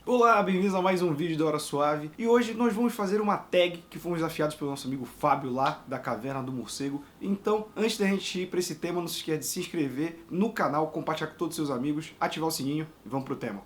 Olá, bem-vindos a mais um vídeo da Hora Suave. E hoje nós vamos fazer uma tag que fomos desafiados pelo nosso amigo Fábio lá da Caverna do Morcego. Então, antes da gente ir para esse tema, não se esqueça de se inscrever no canal, compartilhar com todos os seus amigos, ativar o sininho e vamos pro tema.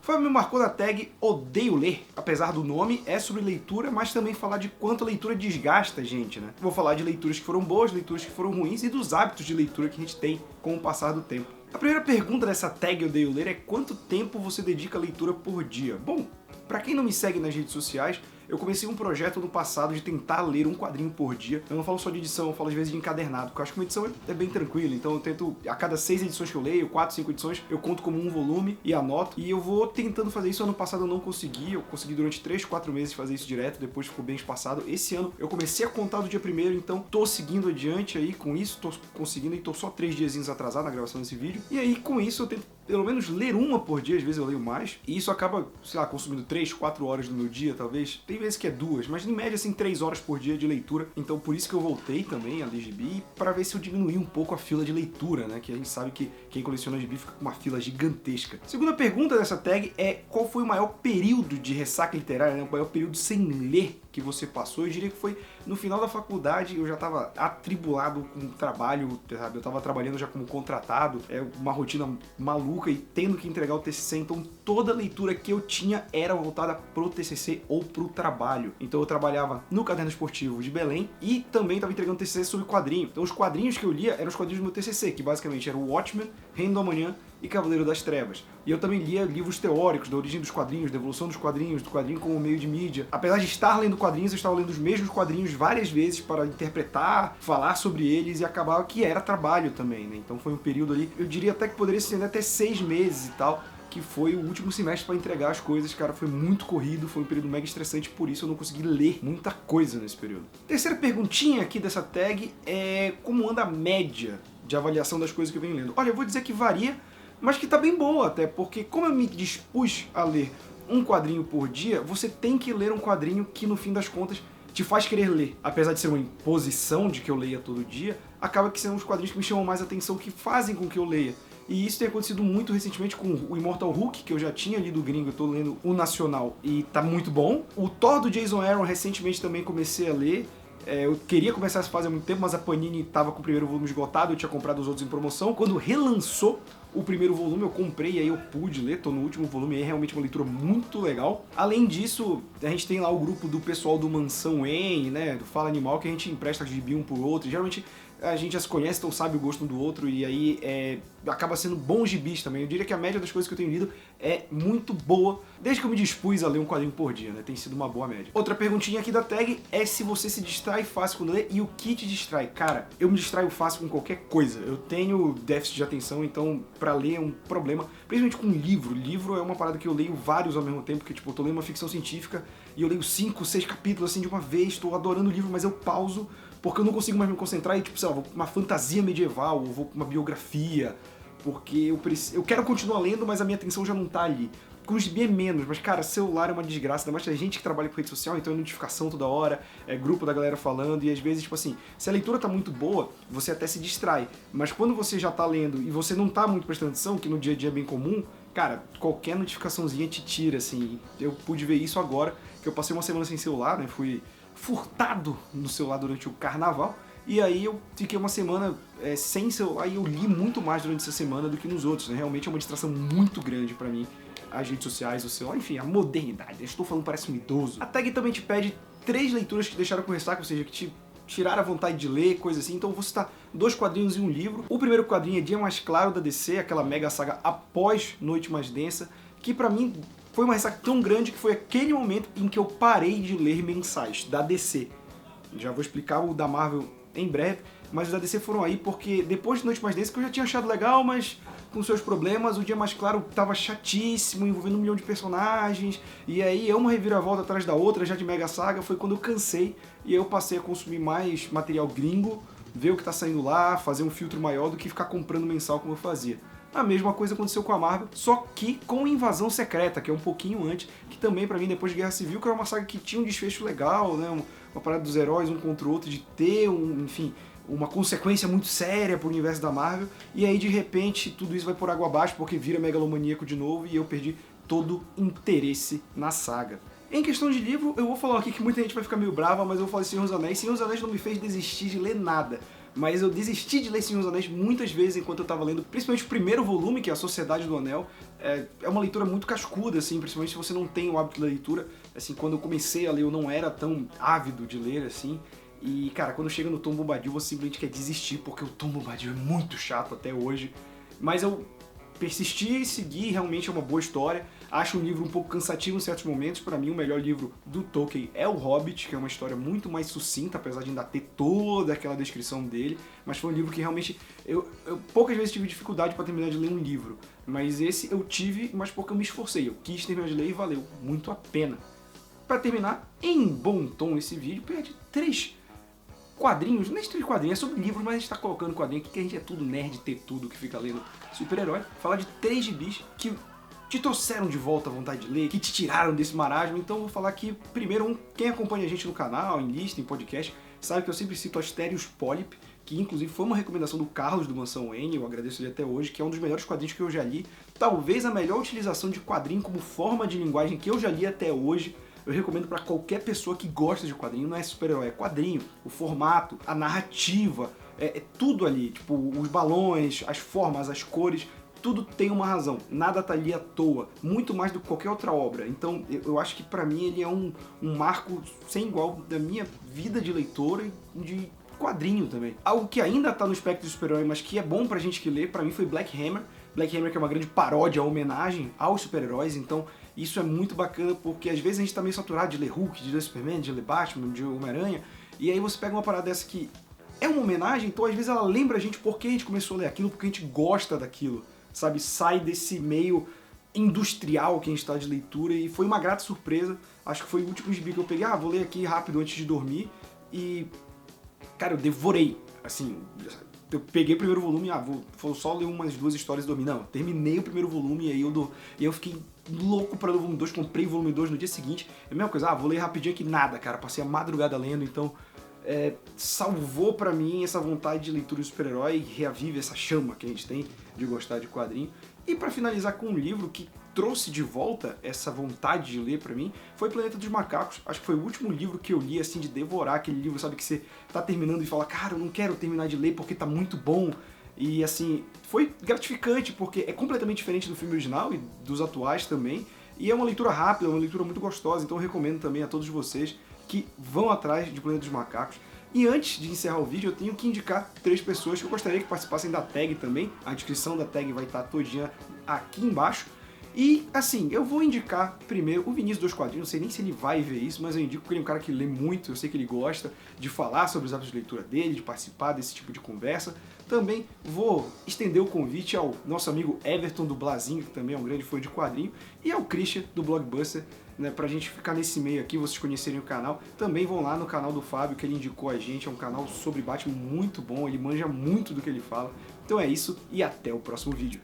Fábio me marcou na tag Odeio Ler. Apesar do nome, é sobre leitura, mas também falar de quanto a leitura desgasta a gente, né? Vou falar de leituras que foram boas, leituras que foram ruins e dos hábitos de leitura que a gente tem com o passar do tempo. A primeira pergunta dessa tag Odeio Ler é quanto tempo você dedica à leitura por dia? Bom, pra quem não me segue nas redes sociais, eu comecei um projeto no passado de tentar ler um quadrinho por dia. Eu não falo só de edição, eu falo às vezes de encadernado, porque eu acho que uma edição é bem tranquila. Então eu tento, a cada 6 edições que eu leio, 4, 5 edições, eu conto como um volume e anoto. E eu vou tentando fazer isso. Ano passado eu não consegui, eu consegui durante 3, 4 meses fazer isso direto, depois ficou bem espaçado. Esse ano eu comecei a contar do dia 1º, então tô seguindo adiante aí com isso, tô conseguindo e tô só 3 diazinhos atrasado na gravação desse vídeo. E aí com isso eu tento pelo menos ler uma por dia, às vezes eu leio mais, e isso acaba, sei lá, consumindo 3, 4 horas do meu dia, talvez. Tem vezes que é 2, mas em média, assim, 3 horas por dia de leitura. Então por isso que eu voltei também a ler gibi, para ver se eu diminuí um pouco a fila de leitura, né? Que a gente sabe que quem coleciona gibi fica com uma fila gigantesca. Segunda pergunta dessa tag é qual foi o maior período de ressaca literária, né? O maior período sem ler que você passou. Eu diria que foi no final da faculdade. Eu já estava atribulado com o trabalho, sabe? Eu estava trabalhando já como contratado, uma rotina maluca e tendo que entregar o TCC, então toda a leitura que eu tinha era voltada pro TCC ou pro trabalho. Então eu trabalhava no Caderno Esportivo de Belém e também estava entregando TCC sobre quadrinho. Então os quadrinhos que eu lia eram os quadrinhos do meu TCC, que basicamente eram o Watchmen, Reino do Amanhã e Cavaleiro das Trevas. E eu também lia livros teóricos da origem dos quadrinhos, da evolução dos quadrinhos, do quadrinho como meio de mídia. Apesar de estar lendo quadrinhos, eu estava lendo os mesmos quadrinhos várias vezes para interpretar, falar sobre eles, e acabava que era trabalho também, né? Então foi um período ali, eu diria até que poderia ser até 6 meses e tal, que foi o último semestre para entregar as coisas. Cara, foi muito corrido, foi um período mega estressante, por isso eu não consegui ler muita coisa nesse período. Terceira perguntinha aqui dessa tag é como anda a média de avaliação das coisas que eu venho lendo. Olha, eu vou dizer que varia, mas que tá bem boa até, porque como eu me dispus a ler um quadrinho por dia, você tem que ler um quadrinho que no fim das contas te faz querer ler. Apesar de ser uma imposição de que eu leia todo dia, acaba que são os quadrinhos que me chamam mais atenção, que fazem com que eu leia. E isso tem acontecido muito recentemente com o Immortal Hulk, que eu já tinha lido o gringo, eu tô lendo o nacional e tá muito bom. O Thor do Jason Aaron recentemente também comecei a ler. Eu queria começar essa fase há muito tempo, mas a Panini tava com o primeiro volume esgotado, eu tinha comprado os outros em promoção. Quando relançou o primeiro volume, eu comprei e aí eu pude ler, tô no último volume, é realmente uma leitura muito legal. Além disso, a gente tem lá o grupo do pessoal do Mansão Wayne, né, do Fala Animal, que a gente empresta gibi um pro outro, e geralmente a gente já se conhece, então sabe o gosto um do outro, e aí acaba sendo bons gibis também. Eu diria que a média das coisas que eu tenho lido é muito boa, desde que eu me dispus a ler um quadrinho por dia, né? Tem sido uma boa média. Outra perguntinha aqui da tag é se você se distrai fácil quando lê e o que te distrai. Cara, eu me distraio fácil com qualquer coisa. Eu tenho déficit de atenção, então pra ler é um problema, principalmente com livro. Livro é uma parada que eu leio vários ao mesmo tempo, porque tipo, eu tô lendo uma ficção científica e eu leio 5, 6 capítulos assim de uma vez, tô adorando o livro, mas eu pauso porque eu não consigo mais me concentrar e, tipo, sei lá, vou pra uma fantasia medieval, ou vou pra uma biografia, porque eu quero continuar lendo, mas a minha atenção já não tá ali. Com os gibi é menos, mas, cara, celular é uma desgraça, ainda mais tem gente que trabalha com rede social, então é notificação toda hora, é grupo da galera falando, e às vezes, tipo assim, se a leitura tá muito boa, você até se distrai, mas quando você já tá lendo e você não tá muito prestando atenção, que no dia a dia é bem comum, cara, qualquer notificaçãozinha te tira, assim. Eu pude ver isso agora, que eu passei uma semana sem celular, né, fui furtado no celular durante o carnaval, e aí eu fiquei uma semana sem celular e eu li muito mais durante essa semana do que nos outros, né? Realmente é uma distração muito grande pra mim, as redes sociais, o celular, enfim, a modernidade. Eu estou falando, parece um idoso. A tag também te pede 3 leituras que te deixaram com ressaca, ou seja, que te tiraram a vontade de ler, coisa assim. Então eu vou citar 2 quadrinhos e um livro. O primeiro quadrinho é Dia Mais Claro da DC, aquela mega saga após Noite Mais Densa, que pra mim foi uma ressaca tão grande que foi aquele momento em que eu parei de ler mensais da DC. Já vou explicar o da Marvel em breve, mas os da DC foram aí porque depois de Noite Mais Densa, que eu já tinha achado legal, mas com seus problemas, o Dia Mais Claro tava chatíssimo, envolvendo 1 milhão de personagens, e aí é uma reviravolta atrás da outra, já de mega saga, foi quando eu cansei, e aí eu passei a consumir mais material gringo, ver o que tá saindo lá, fazer um filtro maior do que ficar comprando mensal como eu fazia. A mesma coisa aconteceu com a Marvel, só que com Invasão Secreta, que é um pouquinho antes, que também pra mim, depois de Guerra Civil, que era uma saga que tinha um desfecho legal, né? Uma parada dos heróis um contra o outro, de ter enfim, uma consequência muito séria pro universo da Marvel, e aí de repente tudo isso vai por água abaixo porque vira megalomaníaco de novo e eu perdi todo interesse na saga. Em questão de livro, eu vou falar aqui que muita gente vai ficar meio brava, mas eu vou falar de Senhor dos Anéis. Senhor dos Anéis não me fez desistir de ler nada, mas eu desisti de ler Senhor dos Anéis muitas vezes enquanto eu tava lendo, principalmente o primeiro volume, que é A Sociedade do Anel. É uma leitura muito cascuda, assim, principalmente se você não tem o hábito de leitura. Assim, quando eu comecei a ler, eu não era tão ávido de ler, assim. E, cara, quando chega no Tom Bombadil, você simplesmente quer desistir, porque o Tom Bombadil é muito chato até hoje. Mas eu persisti e segui, realmente é uma boa história. Acho um livro um pouco cansativo em certos momentos. Para mim, o melhor livro do Tolkien é O Hobbit, que é uma história muito mais sucinta, apesar de ainda ter toda aquela descrição dele. Mas foi um livro que realmente... Eu poucas vezes tive dificuldade para terminar de ler um livro. Mas esse eu tive, mas porque eu me esforcei. Eu quis terminar de ler e valeu muito a pena. Para terminar, em bom tom esse vídeo, perde 3 quadrinhos, nem 3 quadrinhos, é sobre livros, mas a gente tá colocando quadrinho aqui que a gente é tudo nerd, ter tudo que fica lendo super-herói. Falar de 3 gibis que te trouxeram de volta a vontade de ler, que te tiraram desse marasmo. Então eu vou falar aqui, primeiro, quem acompanha a gente no canal, em lista, em podcast, sabe que eu sempre cito Asterios Polyp, que inclusive foi uma recomendação do Carlos do Mansão Wayne, eu agradeço ele até hoje, que é um dos melhores quadrinhos que eu já li, talvez a melhor utilização de quadrinho como forma de linguagem que eu já li até hoje. Eu recomendo para qualquer pessoa que gosta de quadrinho, não é super-herói, é quadrinho, o formato, a narrativa, é tudo ali, tipo, os balões, as formas, as cores, tudo tem uma razão, nada tá ali à toa, muito mais do que qualquer outra obra. Então eu acho que para mim ele é um marco sem igual da minha vida de leitor e de quadrinho também. Algo que ainda tá no espectro de super-herói, mas que é bom pra gente que lê, pra mim foi Black Hammer. Black Hammer que é uma grande paródia, homenagem aos super-heróis, então isso é muito bacana porque às vezes a gente tá meio saturado de ler Hulk, de ler Superman, de ler Batman, de Homem-Aranha, e aí você pega uma parada dessa que é uma homenagem, então às vezes ela lembra a gente por que a gente começou a ler aquilo, porque a gente gosta daquilo, sabe? Sai desse meio industrial que a gente tá de leitura e foi uma grata surpresa. Acho que foi o último gibi que eu peguei, vou ler aqui rápido antes de dormir e, cara, eu devorei, assim, eu peguei o primeiro volume, vou só ler umas 2 histórias e dormir. Não, terminei o primeiro volume e aí eu fiquei louco para ler o volume 2, comprei o volume 2 no dia seguinte. É a mesma coisa, vou ler rapidinho aqui, nada, cara, passei a madrugada lendo, então salvou pra mim essa vontade de leitura de super-herói e reavive essa chama que a gente tem de gostar de quadrinho. E pra finalizar com um livro que trouxe de volta essa vontade de ler pra mim, foi Planeta dos Macacos. Acho que foi o último livro que eu li, assim, de devorar aquele livro, sabe, que você tá terminando e fala, cara, eu não quero terminar de ler porque tá muito bom. E, assim, foi gratificante porque é completamente diferente do filme original e dos atuais também. E é uma leitura rápida, uma leitura muito gostosa, então eu recomendo também a todos vocês que vão atrás de Planeta dos Macacos. E antes de encerrar o vídeo, eu tenho que indicar 3 pessoas que eu gostaria que participassem da tag também. A descrição da tag vai estar todinha aqui embaixo. E, assim, eu vou indicar primeiro o Vinícius dos Quadrinhos, não sei nem se ele vai ver isso, mas eu indico porque ele é um cara que lê muito, eu sei que ele gosta de falar sobre os hábitos de leitura dele, de participar desse tipo de conversa. Também vou estender o convite ao nosso amigo Everton do Blazinho, que também é um grande fã de quadrinho, e ao Christian do Blockbuster, né, pra gente ficar nesse meio aqui, vocês conhecerem o canal. Também vão lá no canal do Fábio, que ele indicou a gente, é um canal sobre Batman muito bom, ele manja muito do que ele fala. Então é isso, e até o próximo vídeo.